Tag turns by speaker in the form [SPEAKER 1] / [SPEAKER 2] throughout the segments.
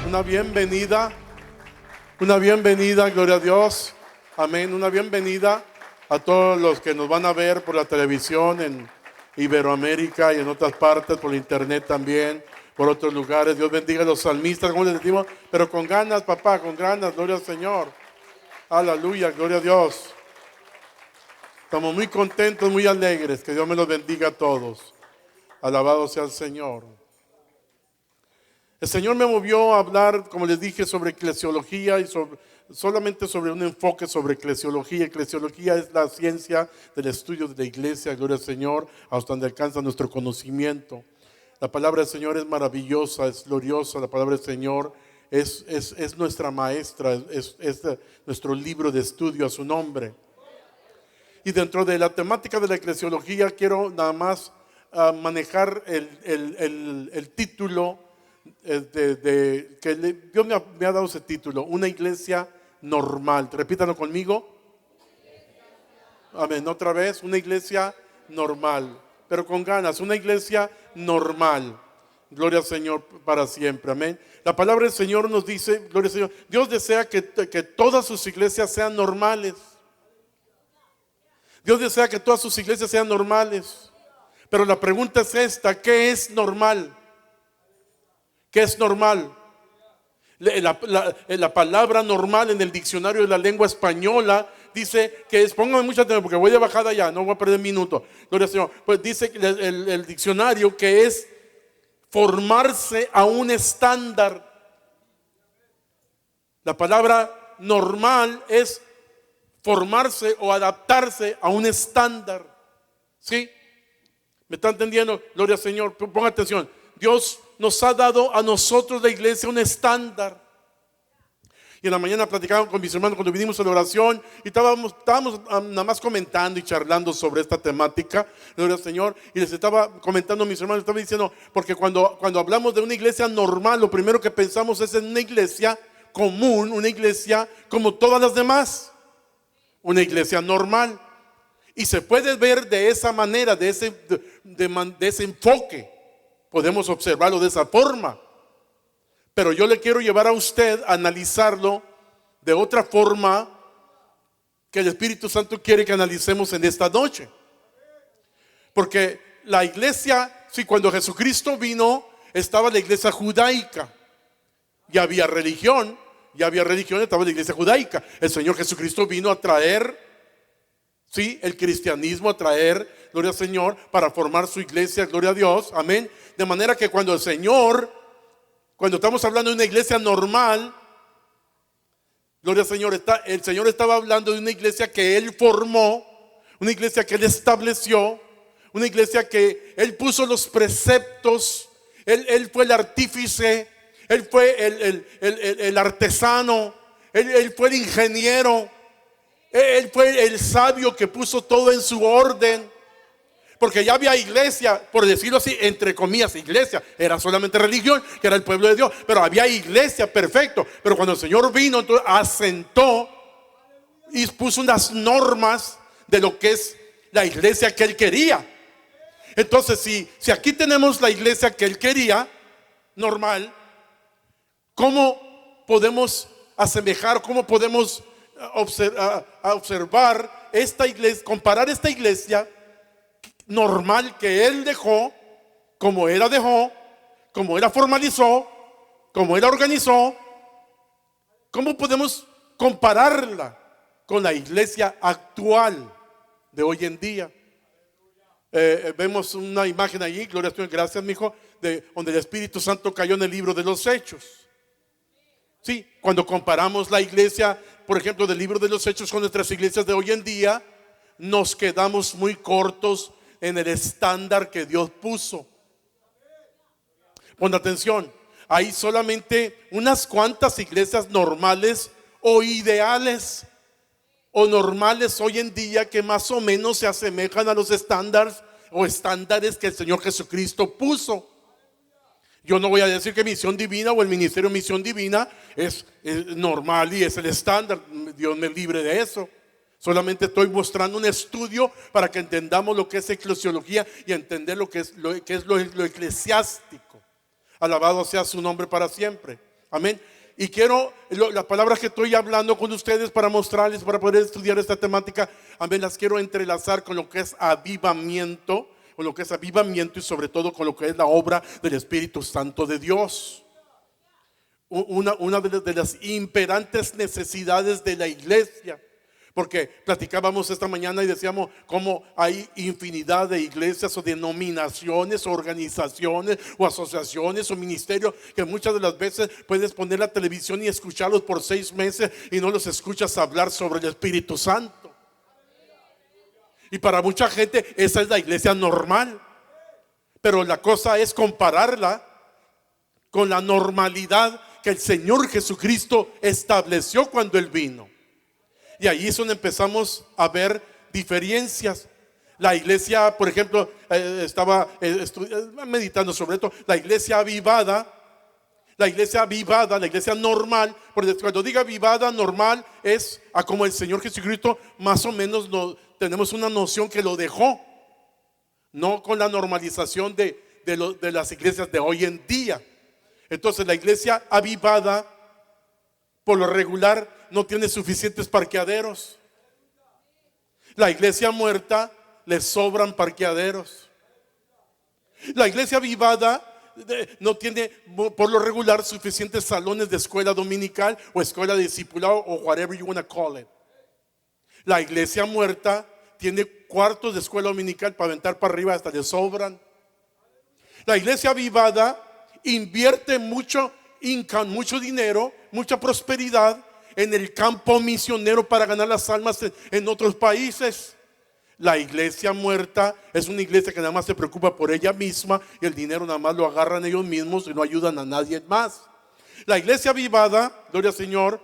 [SPEAKER 1] una bienvenida, gloria a Dios, amén, una bienvenida a todos los que nos van a ver por la televisión en Iberoamérica y en otras partes, por internet también, por otros lugares. Dios bendiga a los salmistas, como les decimos, pero con ganas, papá, con ganas, gloria al Señor, aleluya, gloria a Dios. Estamos muy contentos, muy alegres, que Dios me los bendiga a todos, alabado sea el Señor. El Señor me movió a hablar, como les dije, sobre eclesiología y solamente sobre un enfoque sobre eclesiología. Eclesiología es la ciencia del estudio de la iglesia, gloria al Señor, hasta donde alcanza nuestro conocimiento. La palabra del Señor es maravillosa, es gloriosa. La palabra del Señor es nuestra maestra, es nuestro libro de estudio a su nombre. Y dentro de la temática de la eclesiología quiero nada más manejar el título que Dios me ha dado ese título, una iglesia normal. Repítanlo conmigo. Amén, otra vez, una iglesia normal, pero con ganas, una iglesia normal. Gloria al Señor para siempre, amén. La palabra del Señor nos dice, gloria al Señor, Dios desea que todas sus iglesias sean normales. Dios desea que todas sus iglesias sean normales. Pero la pregunta es esta: ¿qué es normal? ¿Qué es normal? La palabra normal en el diccionario de la lengua española dice que es, pónganme mucha atención porque voy de bajada ya, no voy a perder minuto. Gloria al Señor. Pues dice el diccionario que es formarse a un estándar. La palabra normal es formarse o adaptarse a un estándar. ¿Sí? ¿Me está entendiendo? Gloria al Señor. Ponga atención. Dios nos ha dado a nosotros, la iglesia, un estándar. Y en la mañana platicábamos con mis hermanos cuando vinimos a la oración y estábamos nada más comentando y charlando sobre esta temática, gloria al Señor. Y les estaba comentando a mis hermanos, estaba diciendo, porque cuando hablamos de una iglesia normal, lo primero que pensamos es en una iglesia común, una iglesia como todas las demás, una iglesia normal. Y se puede ver de esa manera, de ese enfoque. Podemos observarlo de esa forma. Pero yo le quiero llevar a usted a analizarlo de otra forma que el Espíritu Santo quiere que analicemos en esta noche. Porque la iglesia, sí, cuando Jesucristo vino, estaba la iglesia judaica. Ya había religión, estaba la iglesia judaica. El Señor Jesucristo vino a traer, sí, el cristianismo, a traer, gloria al Señor, para formar su iglesia, gloria a Dios, amén. De manera que cuando estamos hablando de una iglesia normal, gloria al Señor, el Señor estaba hablando de una iglesia que Él formó, una iglesia que Él estableció, una iglesia que Él puso los preceptos, Él fue el artífice, Él fue el artesano, Él fue el ingeniero, Él fue el sabio que puso todo en su orden. Porque ya había iglesia, por decirlo así, entre comillas, iglesia, era solamente religión, que era el pueblo de Dios, pero había iglesia, perfecto. Pero cuando el Señor vino, entonces asentó y puso unas normas de lo que es la iglesia que Él quería. Entonces, si aquí tenemos la iglesia que Él quería, normal, ¿cómo podemos asemejar, cómo podemos observar esta iglesia, comparar esta iglesia normal que Él dejó, como Él la dejó, como Él la formalizó, como Él la organizó? ¿Cómo podemos compararla con la iglesia actual de hoy en día? Vemos una imagen allí, gloria a Dios, gracias mi hijo, donde el Espíritu Santo cayó en el libro de los Hechos. Sí, cuando comparamos la iglesia, por ejemplo, del libro de los Hechos con nuestras iglesias de hoy en día, nos quedamos muy cortos en el estándar que Dios puso. Pon atención, hay solamente unas cuantas iglesias normales o ideales o normales hoy en día que más o menos se asemejan a los estándares o estándares que el Señor Jesucristo puso. Yo no voy a decir que Misión Divina o el ministerio Misión Divina es normal y es el estándar. Dios me libre de eso. Solamente estoy mostrando un estudio para que entendamos lo que es eclesiología y entender lo que es lo eclesiástico. Alabado sea su nombre para siempre. Amén. Y quiero, las palabras que estoy hablando con ustedes para mostrarles, para poder estudiar esta temática, amén, las quiero entrelazar con lo que es avivamiento, y sobre todo con lo que es la obra del Espíritu Santo de Dios. Una de las imperantes necesidades de la iglesia. Porque platicábamos esta mañana y decíamos cómo hay infinidad de iglesias o denominaciones, o organizaciones o asociaciones o ministerios que muchas de las veces puedes poner la televisión y escucharlos por 6 meses y no los escuchas hablar sobre el Espíritu Santo. Y para mucha gente esa es la iglesia normal. Pero la cosa es compararla con la normalidad que el Señor Jesucristo estableció cuando Él vino. Y ahí es donde empezamos a ver diferencias. La iglesia, por ejemplo, estaba meditando sobre esto. La iglesia avivada, la iglesia normal. Porque cuando diga avivada, normal, es a como el Señor Jesucristo más o menos tenemos una noción que lo dejó. No con la normalización de las iglesias de hoy en día. Entonces la iglesia avivada, por lo regular, no tiene suficientes parqueaderos. La iglesia muerta le sobran parqueaderos. La iglesia avivada no tiene por lo regular suficientes salones de escuela dominical o escuela de discipulado o whatever you want to call it. La iglesia muerta tiene cuartos de escuela dominical para aventar para arriba, hasta le sobran. La iglesia avivada invierte mucho income, mucho dinero, mucha prosperidad en el campo misionero para ganar las almas en otros países. La iglesia muerta es una iglesia que nada más se preocupa por ella misma y el dinero nada más lo agarran ellos mismos y no ayudan a nadie más. La iglesia avivada, gloria al Señor,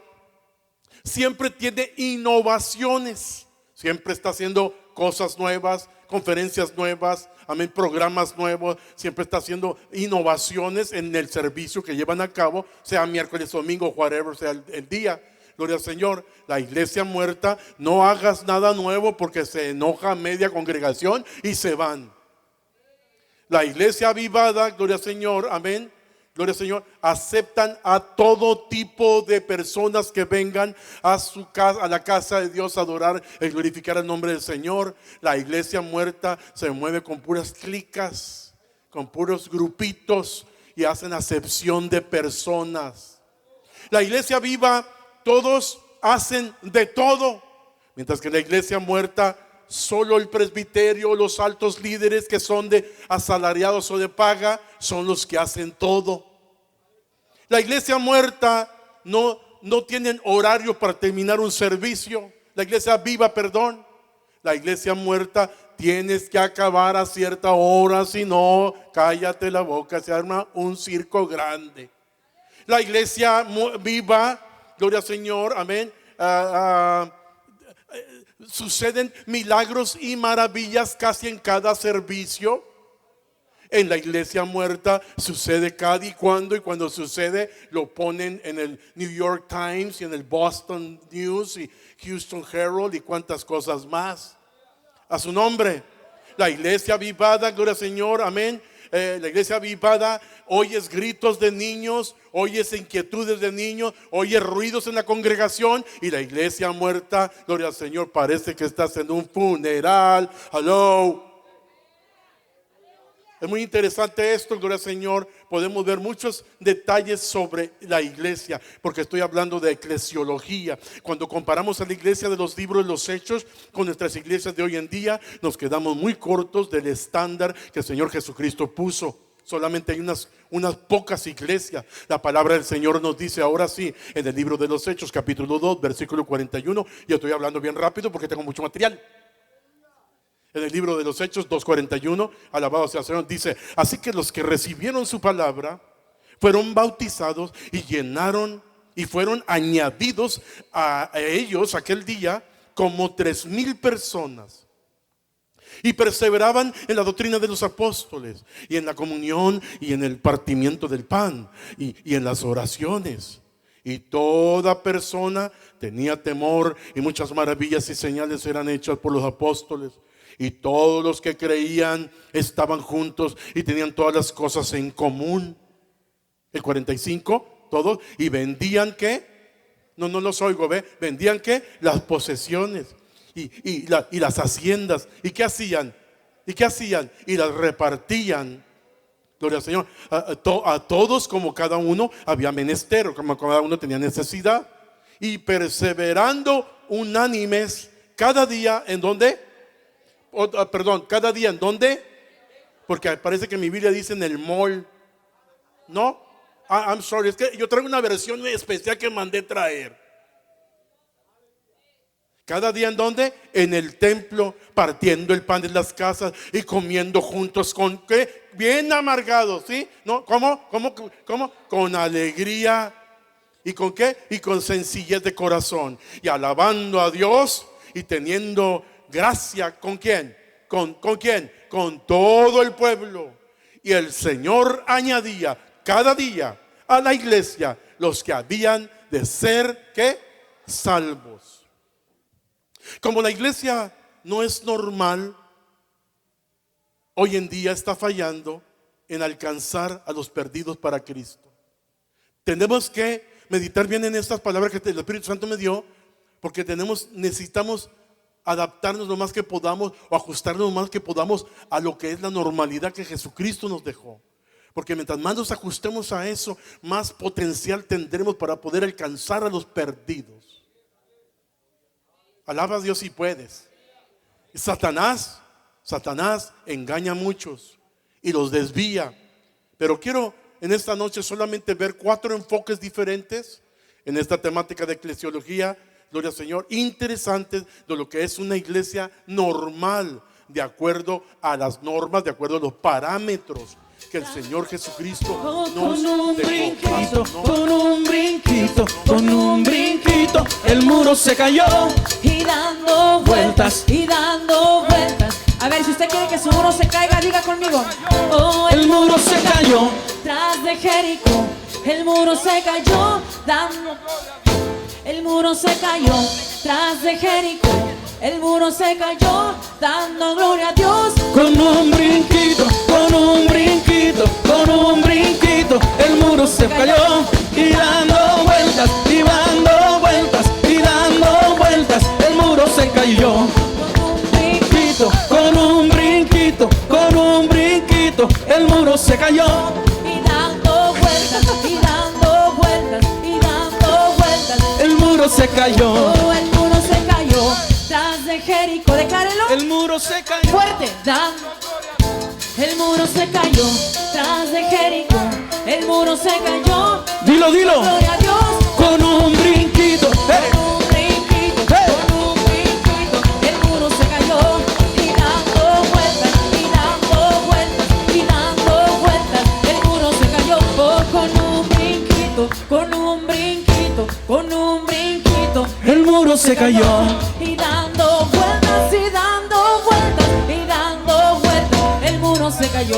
[SPEAKER 1] siempre tiene innovaciones, siempre está haciendo cosas nuevas, conferencias nuevas, amén, programas nuevos, siempre está haciendo innovaciones en el servicio que llevan a cabo, sea miércoles, domingo, whatever sea el día. Gloria al Señor. La iglesia muerta, no hagas nada nuevo porque se enoja media congregación y se van. La iglesia avivada, gloria al Señor, amén, gloria al Señor, aceptan a todo tipo de personas que vengan a su casa, a la casa de Dios, a adorar y glorificar el nombre del Señor. La iglesia muerta se mueve con puras clicas, con puros grupitos y hacen acepción de personas. La iglesia viva, todos hacen de todo, mientras que la iglesia muerta, solo el presbiterio, los altos líderes que son de asalariados o de paga, son los que hacen todo. La iglesia muerta no tienen horario para terminar un servicio. La iglesia viva, perdón. La iglesia muerta tienes que acabar a cierta hora, si no, cállate la boca, se arma un circo grande. La iglesia viva, gloria al Señor, amén, suceden milagros y maravillas casi en cada servicio. En la iglesia muerta sucede cada y cuando sucede lo ponen en el New York Times y en el Boston News y Houston Herald y cuantas cosas más. A su nombre. La iglesia avivada, gloria al Señor, amén. La iglesia avivada, oyes gritos de niños, oyes inquietudes de niños, oyes ruidos en la congregación. Y la iglesia muerta, gloria al Señor, parece que estás en un funeral. Hello. Es muy interesante esto, gloria al Señor. Podemos ver muchos detalles sobre la iglesia, porque estoy hablando de eclesiología. Cuando comparamos a la iglesia de los libros de los Hechos con nuestras iglesias de hoy en día, nos quedamos muy cortos del estándar que el Señor Jesucristo puso. Solamente hay unas pocas iglesias. La palabra del Señor nos dice ahora sí, en el libro de los Hechos, capítulo 2, versículo 41. Y estoy hablando bien rápido porque tengo mucho material. En el libro de los Hechos 2:41, alabado sea el Señor, dice: así que los que recibieron su palabra fueron bautizados y llenaron y fueron añadidos a ellos aquel día como 3,000 personas. Y perseveraban en la doctrina de los apóstoles y en la comunión y en el partimiento del pan y en las oraciones. Y toda persona tenía temor, y muchas maravillas y señales eran hechas por los apóstoles. Y todos los que creían estaban juntos y tenían todas las cosas en común. El 45, todos, y vendían ¿qué? No los oigo, ¿ve? Vendían ¿qué? Las posesiones y las haciendas. ¿Y qué hacían? Y las repartían. Gloria al Señor. A todos como cada uno había menester, como cada uno tenía necesidad. Y perseverando unánimes cada día en donde, cada día en donde, porque parece que mi Biblia dice en el mall. No, I'm sorry, es que yo traigo una versión especial que mandé traer. Cada día en donde, en el templo, partiendo el pan de las casas y comiendo juntos con ¿qué? Bien amargados, ¿sí? ¿No? ¿Cómo? Con alegría. ¿Y con qué? Y con sencillez de corazón. Y alabando a Dios y teniendo gracia. ¿Con quién? ¿Con quién? Con todo el pueblo. Y el Señor añadía cada día a la iglesia los que habían de ser ¿qué? Salvos. Como la iglesia no es normal, hoy en día está fallando en alcanzar a los perdidos para Cristo. Tenemos que meditar bien en estas palabras que el Espíritu Santo me dio, porque necesitamos adaptarnos lo más que podamos o ajustarnos lo más que podamos a lo que es la normalidad que Jesucristo nos dejó. Porque mientras más nos ajustemos a eso, más potencial tendremos para poder alcanzar a los perdidos. Alaba a Dios si puedes. Satanás engaña a muchos y los desvía. Pero quiero en esta noche solamente ver 4 enfoques diferentes en esta temática de eclesiología, gloria al Señor, interesantes de lo que es una iglesia normal, de acuerdo a las normas, de acuerdo a los parámetros que el Señor Jesucristo nos dejó.
[SPEAKER 2] Con un brinquito, el muro se cayó.
[SPEAKER 3] Y dando vueltas. A ver, si usted quiere que su muro se caiga, diga conmigo. Oh,
[SPEAKER 2] el muro se cayó.
[SPEAKER 3] Tras de Jericó, el muro se cayó. El muro se cayó. Tras de Jericó, el muro se cayó. Dando gloria a Dios.
[SPEAKER 2] Con un brinquito, el muro se cayó. Y dando vueltas, el muro se cayó. Con un brinquito, el muro se cayó.
[SPEAKER 3] Y dando vueltas,
[SPEAKER 2] el muro se cayó.
[SPEAKER 3] Oh, el muro se cayó. Tras de Jericó, declárelo.
[SPEAKER 2] El muro se cayó.
[SPEAKER 3] Fuerte, el muro se cayó. Tras de Jericó, el muro se cayó.
[SPEAKER 2] Dilo.
[SPEAKER 3] Gloria a Dios.
[SPEAKER 2] Con un brinquito,
[SPEAKER 3] El muro se cayó. Y dando vueltas, el muro se cayó. Oh, con un brinquito,
[SPEAKER 2] el muro se cayó.
[SPEAKER 3] Y dando vueltas, el muro se cayó.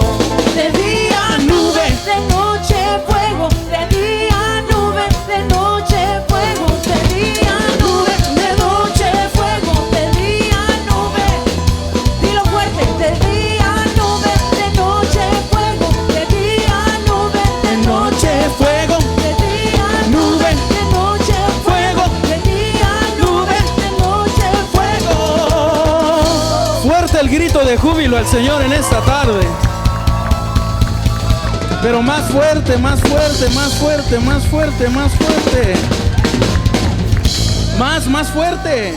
[SPEAKER 3] De día nube, de noche fuego. De día nube, de noche fuego. De día nube, de noche fuego. De día nube, dilo fuerte. De día nube, de noche fuego. De día nube, de noche
[SPEAKER 2] fuego.
[SPEAKER 3] De día
[SPEAKER 2] Nube,
[SPEAKER 3] de noche
[SPEAKER 2] fuego.
[SPEAKER 3] De día nube, de noche fuego.
[SPEAKER 2] Fuerte el grito de júbilo al Señor en esta tarde. Pero más fuerte. Más fuerte.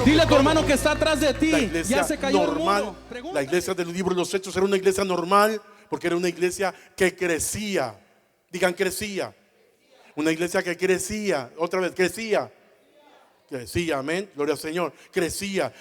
[SPEAKER 2] Dile a tu hermano que está atrás de ti.
[SPEAKER 1] La iglesia
[SPEAKER 2] Ya se cayó
[SPEAKER 1] normal,
[SPEAKER 2] el muro.
[SPEAKER 1] la iglesia del libro de los Hechos era una iglesia normal, porque era una iglesia que crecía. Digan, crecía. Una iglesia que crecía. Otra vez, crecía, amén, gloria al Señor. Crecía.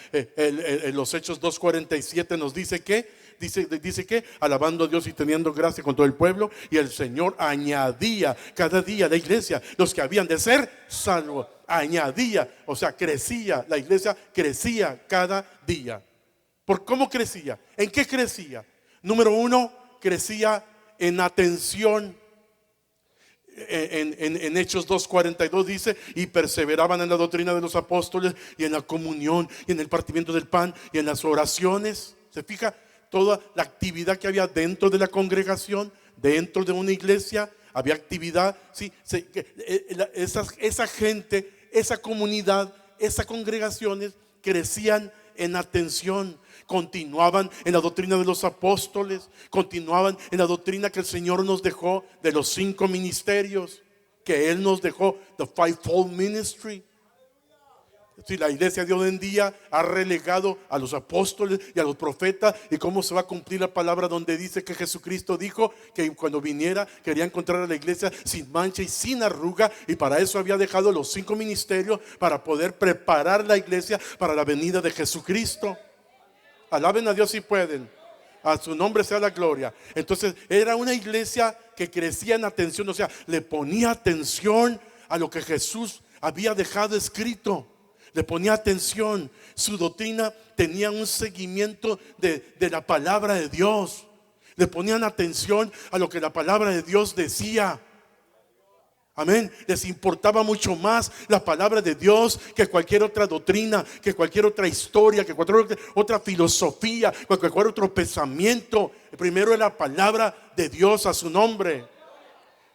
[SPEAKER 1] Los Hechos 2:47 nos dice que dice que alabando a Dios y teniendo gracia con todo el pueblo, y el Señor añadía cada día a la iglesia los que habían de ser salvos. Añadía, o sea, crecía. La iglesia crecía cada día. ¿Por cómo crecía? ¿En qué crecía? Número 1, crecía en atención. En Hechos 2:42 dice: y perseveraban en la doctrina de los apóstoles, y en la comunión, y en el partimiento del pan, y en las oraciones. ¿Se fija? Toda la actividad que había dentro de la congregación dentro de una iglesia había actividad. Sí, esa gente, esa comunidad, esas congregaciones crecían en atención, continuaban en la doctrina de los apóstoles, continuaban en la doctrina que el Señor nos dejó de los 5 ministerios, que Él nos dejó, the fivefold ministry. Si la iglesia de hoy en día ha relegado a los apóstoles y a los profetas, y cómo se va a cumplir la palabra donde dice que Jesucristo dijo que cuando viniera quería encontrar a la iglesia sin mancha y sin arruga, y para eso había dejado los 5 ministerios, para poder preparar la iglesia para la venida de Jesucristo. Alaben a Dios si pueden. A su nombre sea la gloria. Entonces era una iglesia que crecía en atención, o sea, le ponía atención a lo que Jesús había dejado escrito. Le ponía atención. Su doctrina tenía un seguimiento de la palabra de Dios. Le ponían atención a lo que la palabra de Dios decía. Amén. Les importaba mucho más la palabra de Dios que cualquier otra doctrina, que cualquier otra historia, que cualquier otra filosofía, cualquier otro pensamiento. El primero era la palabra de Dios, a su nombre.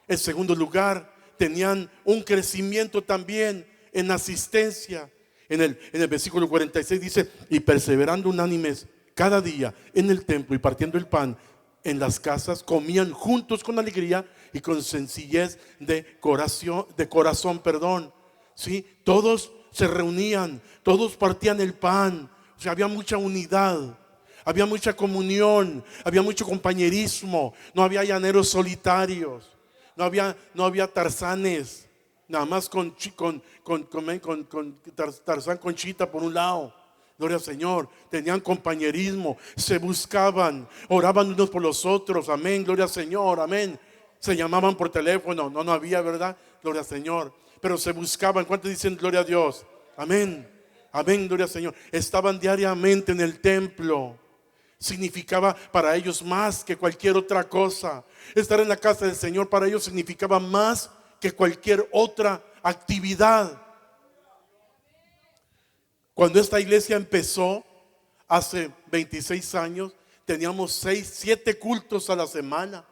[SPEAKER 1] En segundo lugar, tenían un crecimiento también en asistencia. En el versículo 46 dice: y perseverando unánimes cada día en el templo y partiendo el pan en las casas, comían juntos con alegría y con sencillez de corazón, perdón. ¿Sí? Todos se reunían, todos partían el pan. O sea, había mucha unidad, había mucha comunión, había mucho compañerismo. No había llaneros solitarios, no había tarzanes, nada más con Tarzán Conchita por un lado. Gloria al Señor. Tenían compañerismo, se buscaban, oraban unos por los otros. Amén, gloria al Señor, amén. Se llamaban por teléfono, no había, ¿verdad? Gloria al Señor. Pero se buscaban. ¿Cuántos dicen gloria a Dios? Amén, amén, gloria al Señor. Estaban diariamente en el templo. Significaba para ellos más que cualquier otra cosa. Estar en la casa del Señor para ellos significaba más que cualquier otra actividad. Cuando esta iglesia empezó hace 26 años, teníamos 6, 7 cultos a la semana.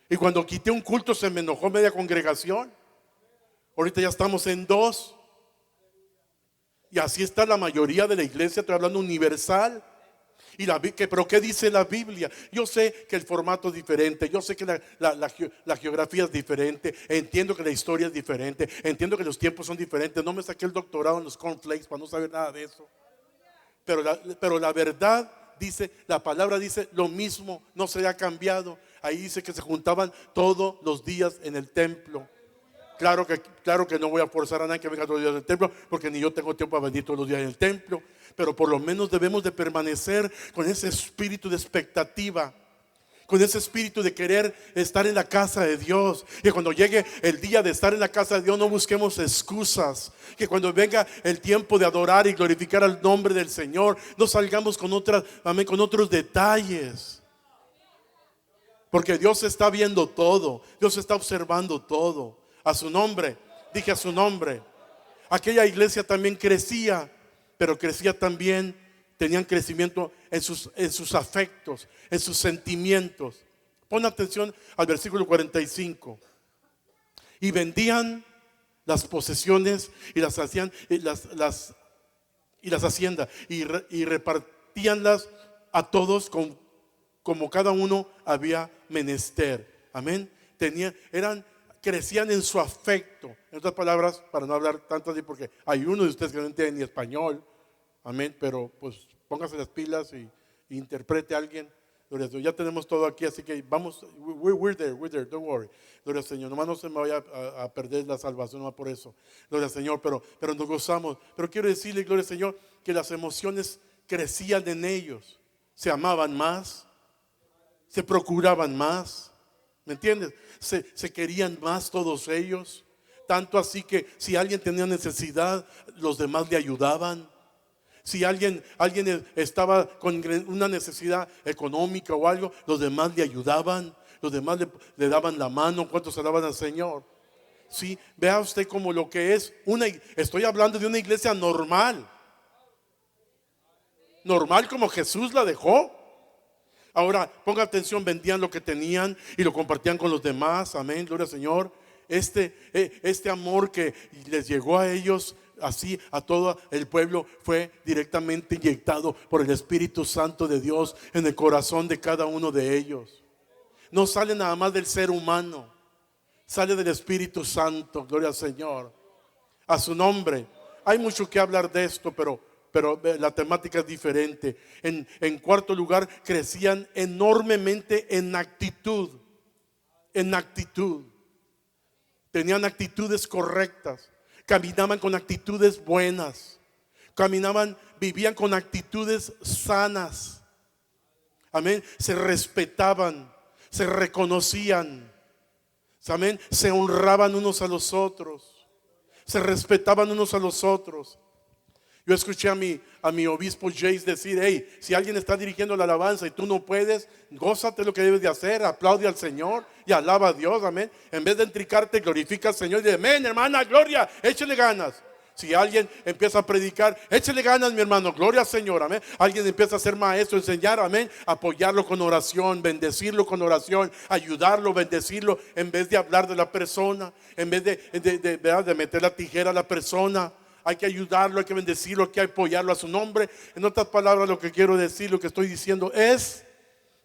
[SPEAKER 1] Y cuando quité un culto se me enojó media congregación. Ahorita ya estamos en 2. Y así está la mayoría de la iglesia, estoy hablando universal. Pero ¿qué dice la Biblia? Yo sé que el formato es diferente, yo sé que la geografía es diferente, entiendo que la historia es diferente, entiendo que los tiempos son diferentes. No me saqué el doctorado en los cornflakes para no saber nada de eso. Pero la verdad dice, la palabra dice lo mismo, no se ha cambiado. Ahí dice que se juntaban todos los días en el templo. Claro que no voy a forzar a nadie que venga todos los días al templo, porque ni yo tengo tiempo para venir todos los días en el templo. Pero por lo menos debemos de permanecer con ese espíritu de expectativa, con ese espíritu de querer estar en la casa de Dios. Que cuando llegue el día de estar en la casa de Dios no busquemos excusas. Que cuando venga el tiempo de adorar y glorificar al nombre del Señor, no salgamos con otros detalles. Porque Dios está viendo todo, Dios está observando todo. A su nombre, dije a su nombre. Aquella iglesia también crecía, pero crecía también, tenían crecimiento en sus afectos, en sus sentimientos. Pon atención al versículo 45. Y vendían las posesiones y las hacían las haciendas y repartíanlas a todos como cada uno había menester. Amén. Crecían en su afecto. En otras palabras, para no hablar tanto así, porque hay uno de ustedes que no entiende ni español. Amén. Pero pues póngase las pilas y interprete a alguien. Gloria a Dios. Ya tenemos todo aquí, así que vamos. We're there, don't worry. Gloria al Señor. Nomás no se me vaya a perder la salvación, no por eso. Gloria al Señor, pero nos gozamos. Pero quiero decirle, gloria al Señor, que las emociones crecían en ellos. Se amaban más, se procuraban más. ¿Me entiendes? Se querían más todos ellos. Tanto así que si alguien tenía necesidad, los demás le ayudaban. Si alguien estaba con una necesidad económica o algo, los demás le ayudaban. Los demás le daban la mano. ¿Cuántos se daban al Señor? Sí, vea usted como lo que es estoy hablando de una iglesia normal. Normal como Jesús la dejó. Ahora, ponga atención, vendían lo que tenían y lo compartían con los demás. Amén, gloria al Señor. Este amor que les llegó a ellos, así a todo el pueblo, fue directamente inyectado por el Espíritu Santo de Dios en el corazón de cada uno de ellos. No sale nada más del ser humano, sale del Espíritu Santo, gloria al Señor. A su nombre. Hay mucho que hablar de esto, pero la temática es diferente. En cuarto lugar, crecían enormemente en actitud. En actitud. Tenían actitudes correctas. Caminaban con actitudes buenas. Vivían con actitudes sanas. Amén. Se respetaban, se reconocían. Amén. Se honraban unos a los otros. Se respetaban unos a los otros. Yo escuché a mi obispo Jace decir: hey, si alguien está dirigiendo la alabanza y tú no puedes, gózate lo que debes de hacer, aplaude al Señor y alaba a Dios, amén. En vez de entricarte, glorifica al Señor y dice: amén, hermana, gloria, échale ganas. Si alguien empieza a predicar, échale ganas, mi hermano, gloria al Señor, amén. Alguien empieza a ser maestro, enseñar, amén, apoyarlo con oración, bendecirlo con oración, ayudarlo, bendecirlo, en vez de hablar de la persona, en vez de meter la tijera a la persona. Hay que ayudarlo, hay que bendecirlo, hay que apoyarlo a su nombre. En otras palabras, lo que quiero decir, lo que estoy diciendo es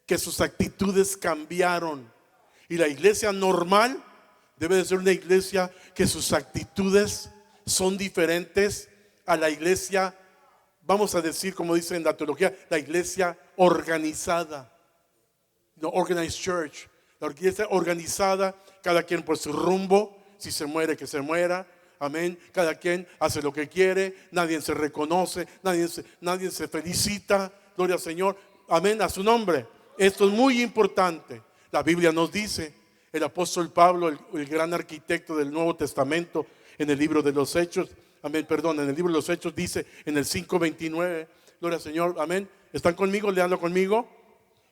[SPEAKER 1] que sus actitudes cambiaron. Y la iglesia normal debe de ser una iglesia que sus actitudes son diferentes a la iglesia, vamos a decir, como dice en la teología, la iglesia organizada. No, organized church. La iglesia organizada, cada quien por su rumbo. Si se muere, que se muera. Amén. Cada quien hace lo que quiere, nadie se reconoce, nadie se felicita. Gloria al Señor. Amén, a su nombre. Esto es muy importante. La Biblia nos dice, el apóstol Pablo, el gran arquitecto del Nuevo Testamento, en el libro de los Hechos, amén, perdón, en el libro de los Hechos dice en el 5:29, gloria al Señor, amén. ¿Están conmigo? Leanlo conmigo.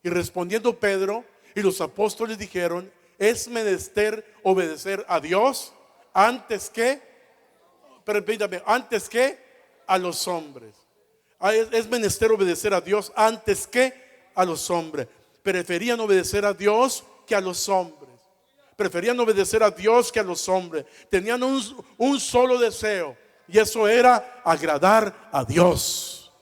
[SPEAKER 1] Y respondiendo Pedro y los apóstoles dijeron: es menester obedecer a Dios antes que a los hombres. Es menester obedecer a Dios antes que a los hombres. Preferían obedecer a Dios que a los hombres. Preferían obedecer a Dios que a los hombres. Tenían un solo deseo, y eso era agradar a Dios.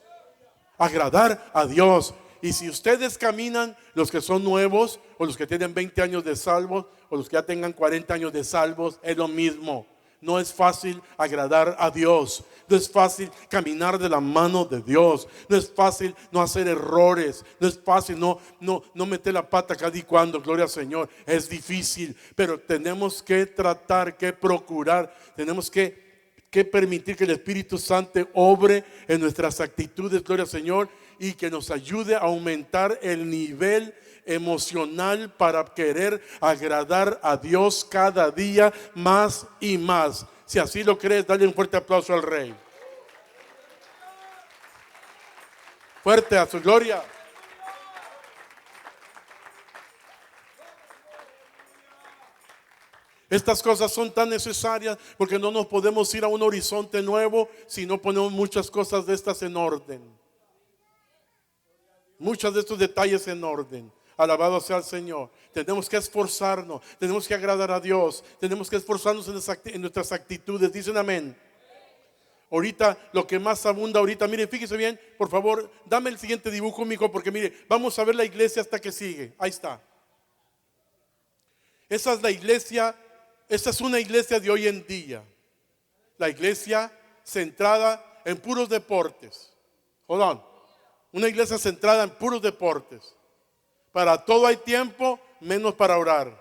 [SPEAKER 1] Agradar a Dios. Y si ustedes caminan, los que son nuevos, o los que tienen 20 años de salvos, o los que ya tengan 40 años de salvos, es lo mismo. No es fácil agradar a Dios. No es fácil caminar de la mano de Dios. No es fácil no hacer errores. No es fácil no meter la pata cada y cuando, gloria al Señor. Es difícil, pero tenemos que tratar, que procurar. Tenemos que permitir que el Espíritu Santo obre en nuestras actitudes, gloria al Señor, y que nos ayude a aumentar el nivel emocional para querer agradar a Dios cada día más y más. Si así lo crees, dale un fuerte aplauso al Rey. Fuerte, a su gloria. Estas cosas son tan necesarias porque no nos podemos ir a un horizonte nuevo si no ponemos muchas cosas de estas en orden. Muchos de estos detalles en orden. Alabado sea el Señor. Tenemos que esforzarnos, tenemos que agradar a Dios, tenemos que esforzarnos en nuestras actitudes. Dicen amén. Ahorita lo que más abunda ahorita, mire, fíjese bien, por favor, dame el siguiente dibujo, mijo, porque mire, vamos a ver la iglesia hasta que sigue. Ahí está. Esa es la iglesia, esta es una iglesia de hoy en día. La iglesia centrada en puros deportes. Hold on. Una iglesia centrada en puros deportes. Para todo hay tiempo, menos para orar.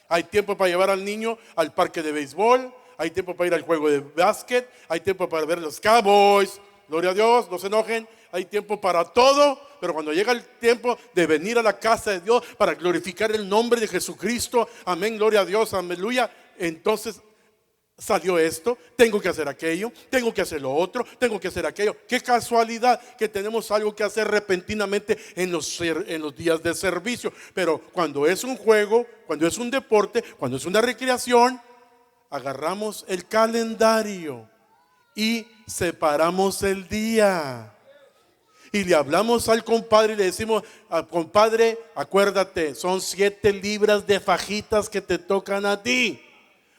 [SPEAKER 1] Hay tiempo para llevar al niño al parque de béisbol. Hay tiempo para ir al juego de básquet. Hay tiempo para ver los Cowboys. Gloria a Dios, no se enojen. Hay tiempo para todo. Pero cuando llega el tiempo de venir a la casa de Dios para glorificar el nombre de Jesucristo, amén, gloria a Dios, aleluya, entonces salió esto, tengo que hacer aquello, tengo que hacer lo otro, tengo que hacer aquello. Qué casualidad que tenemos algo que hacer repentinamente en los días de servicio. Pero cuando es un juego, cuando es un deporte, cuando es una recreación, agarramos el calendario y separamos el día. y le hablamos al compadre y le decimos: compadre, acuérdate, son 7 libras de fajitas que te tocan a ti.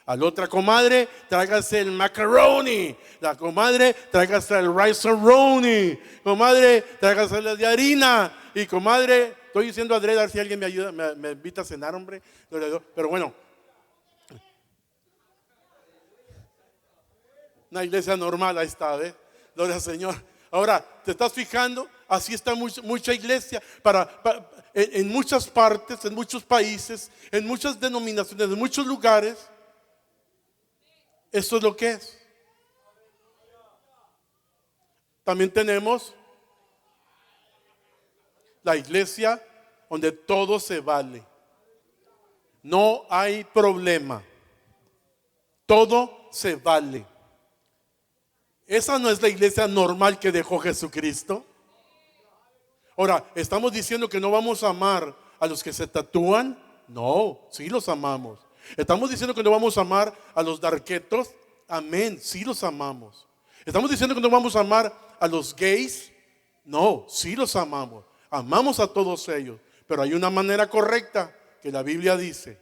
[SPEAKER 1] A la otra comadre, tráigase el macaroni. La comadre, tráigase el rice-a-roni. Comadre, tráigase la de harina. Y comadre, estoy diciendo a Adrede, a ver si alguien me ayuda, me invita a cenar, hombre. Pero bueno, una iglesia normal, ahí está, ¿ves? Gloria al Señor. Ahora, ¿te estás fijando? Así está mucha iglesia en muchas partes, en muchos países, en muchas denominaciones, en muchos lugares. Esto es lo que es. También tenemos la iglesia donde todo se vale. No hay problema. Todo se vale. Esa no es la iglesia normal que dejó Jesucristo. Ahora, ¿estamos diciendo que no vamos a amar a los que se tatúan? No, sí los amamos. ¿Estamos diciendo que no vamos a amar a los darquetos? Amén, sí los amamos. ¿Estamos diciendo que no vamos a amar a los gays? No, sí los amamos. Amamos a todos ellos. Pero hay una manera correcta que la Biblia dice.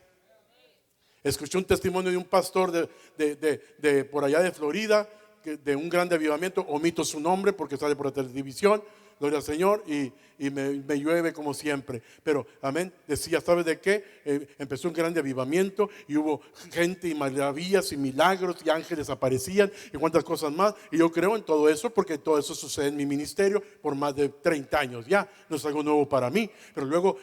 [SPEAKER 1] Escuché un testimonio de un pastor de por allá de Florida, de un gran avivamiento. Omito su nombre porque sale por la televisión. Gloria al Señor, y me llueve como siempre. Pero, amén, decía, ¿sabes de qué? Empezó un gran avivamiento y hubo gente y maravillas y milagros y ángeles aparecían y cuantas cosas más. Y yo creo en todo eso porque todo eso sucede en mi ministerio por más de 30 años ya. No es algo nuevo para mí. Pero luego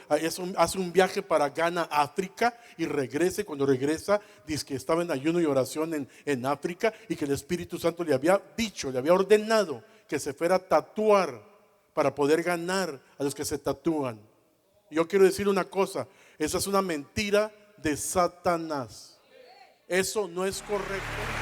[SPEAKER 1] hace un viaje para Ghana, África, y regresa. Y cuando regresa, dice que estaba en ayuno y oración en África y que el Espíritu Santo le había dicho, le había ordenado que se fuera a tatuar para poder ganar a los que se tatúan. Yo quiero decir una cosa: esa es una mentira de Satanás. Eso no es correcto.